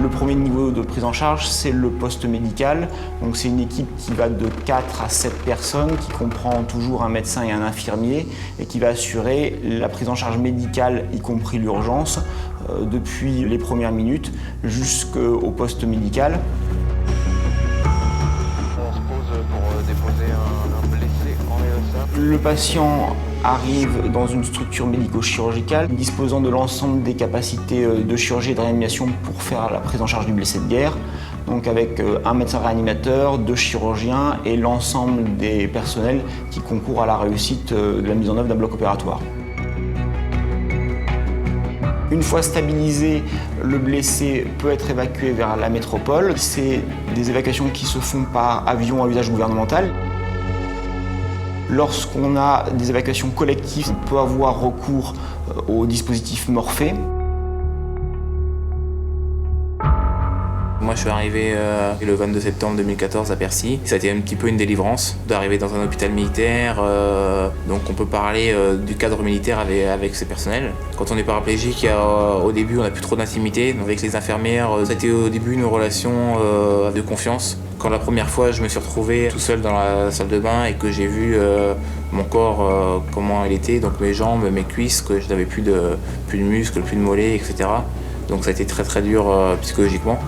Le premier niveau de prise en charge, c'est le poste médical. Donc c'est une équipe qui va de 4 à 7 personnes, qui comprend toujours un médecin et un infirmier, et qui va assurer la prise en charge médicale, y compris l'urgence, depuis les premières minutes jusqu'au poste médical. On se pose pour déposer un blessé en réa. Le patient arrive dans une structure médico-chirurgicale disposant de l'ensemble des capacités de chirurgie et de réanimation pour faire la prise en charge du blessé de guerre. Donc avec un médecin réanimateur, 2 chirurgiens et l'ensemble des personnels qui concourent à la réussite de la mise en œuvre d'un bloc opératoire. Une fois stabilisé, le blessé peut être évacué vers la métropole. C'est des évacuations qui se font par avion à usage gouvernemental. Lorsqu'on a des évacuations collectives, on peut avoir recours au dispositif Morphée. Moi, je suis arrivé le 22 septembre 2014 à Percy. Ça a été un petit peu une délivrance d'arriver dans un hôpital militaire. Donc, on peut parler du cadre militaire avec ses personnels. Quand on est paraplégique, au début, on n'a plus trop d'intimité. Avec les infirmières, ça a été au début une relation de confiance. Quand la première fois, je me suis retrouvé tout seul dans la salle de bain et que j'ai vu mon corps, comment il était, donc mes jambes, mes cuisses, que je n'avais plus de muscles, plus de mollets, etc. Donc ça a été très très dur psychologiquement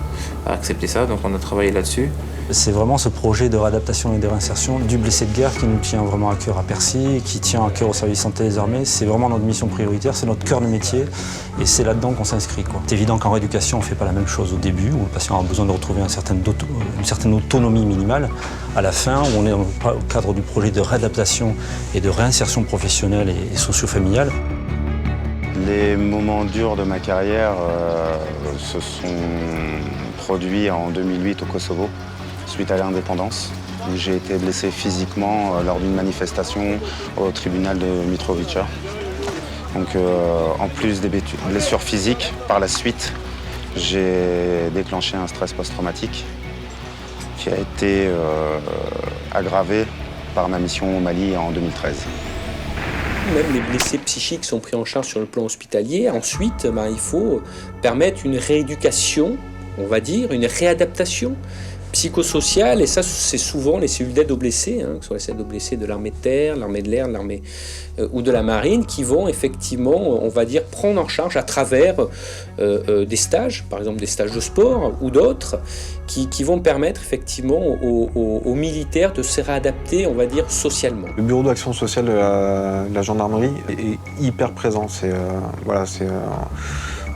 à accepter ça, donc on a travaillé là-dessus. C'est vraiment ce projet de réadaptation et de réinsertion du blessé de guerre qui nous tient vraiment à cœur à Percy, qui tient à cœur au service santé des armées. C'est vraiment notre mission prioritaire, c'est notre cœur de métier et c'est là-dedans qu'on s'inscrit. C'est évident qu'en rééducation, on ne fait pas la même chose au début, où le patient a besoin de retrouver une certaine autonomie minimale. À la fin, où on est dans le cadre du projet de réadaptation et de réinsertion professionnelle et socio-familiale. Les moments durs de ma carrière se sont produits en 2008 au Kosovo, suite à l'indépendance. J'ai été blessé physiquement lors d'une manifestation au tribunal de Mitrovica. Donc, en plus des blessures physiques, par la suite, j'ai déclenché un stress post-traumatique qui a été aggravé par ma mission au Mali en 2013. Même les blessés psychiques sont pris en charge sur le plan hospitalier. Ensuite, il faut permettre une rééducation, on va dire, une réadaptation psychosociale. Et ça, c'est souvent les cellules d'aide aux blessés, que ce soit les cellules aux blessés de l'armée de terre, l'armée de l'air, l'armée ou de la marine, qui vont effectivement, on va dire, prendre en charge à travers des stages, par exemple des stages de sport ou d'autres, qui vont permettre effectivement aux militaires de se réadapter, on va dire, socialement. Le bureau d'action sociale de la gendarmerie est hyper présent.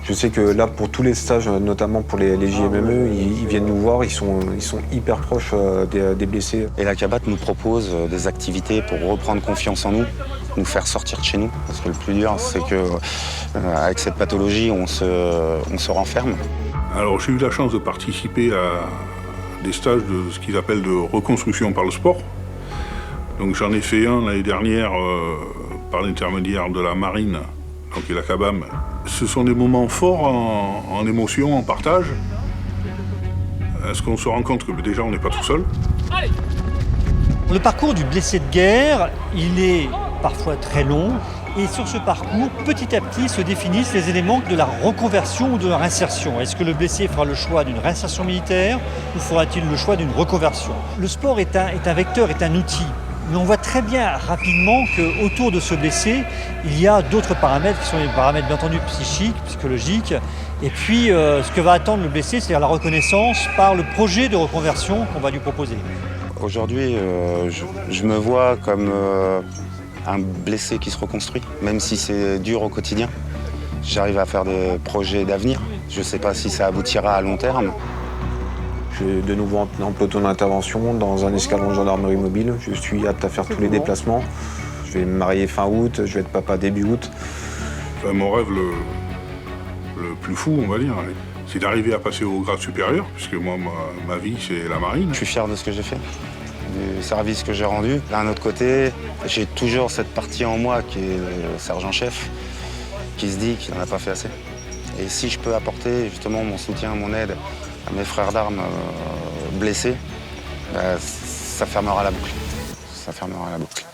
Je sais que là, pour tous les stages, notamment pour les JMME, ils viennent nous voir, ils sont hyper proches des blessés. Et la CABAT nous propose des activités pour reprendre confiance en nous, nous faire sortir de chez nous. Parce que le plus dur, c'est qu'avec cette pathologie, on se renferme. Alors j'ai eu la chance de participer à des stages de ce qu'ils appellent de reconstruction par le sport. Donc j'en ai fait un l'année dernière par l'intermédiaire de la marine, donc et la CABAM. Ce sont des moments forts en émotion, en partage. Est-ce qu'on se rend compte que déjà on n'est pas tout seul? Le parcours du blessé de guerre, il est parfois très long. Et sur ce parcours, petit à petit, se définissent les éléments de la reconversion ou de la réinsertion. Est-ce que le blessé fera le choix d'une réinsertion militaire ou fera-t-il le choix d'une reconversion? Le sport est un vecteur, est un outil. Mais on voit très bien rapidement qu'autour de ce blessé, il y a d'autres paramètres qui sont les paramètres bien entendu psychiques, psychologiques. Et puis ce que va attendre le blessé, c'est-à-dire la reconnaissance par le projet de reconversion qu'on va lui proposer. Aujourd'hui, je me vois comme un blessé qui se reconstruit, même si c'est dur au quotidien. J'arrive à faire des projets d'avenir. Je ne sais pas si ça aboutira à long terme. Je suis de nouveau en peloton d'intervention dans un escadron de gendarmerie mobile. Je suis apte à faire tous les déplacements. Je vais me marier fin août, je vais être papa début août. Mon rêve le plus fou, on va dire, c'est d'arriver à passer au grade supérieur, puisque moi, ma vie, c'est la marine. Je suis fier de ce que j'ai fait, du service que j'ai rendu. D'un autre côté, j'ai toujours cette partie en moi qui est le sergent-chef, qui se dit qu'il n'en a pas fait assez. Et si je peux apporter justement mon soutien, mon aide à mes frères d'armes blessés, ça fermera la boucle. Ça fermera la boucle.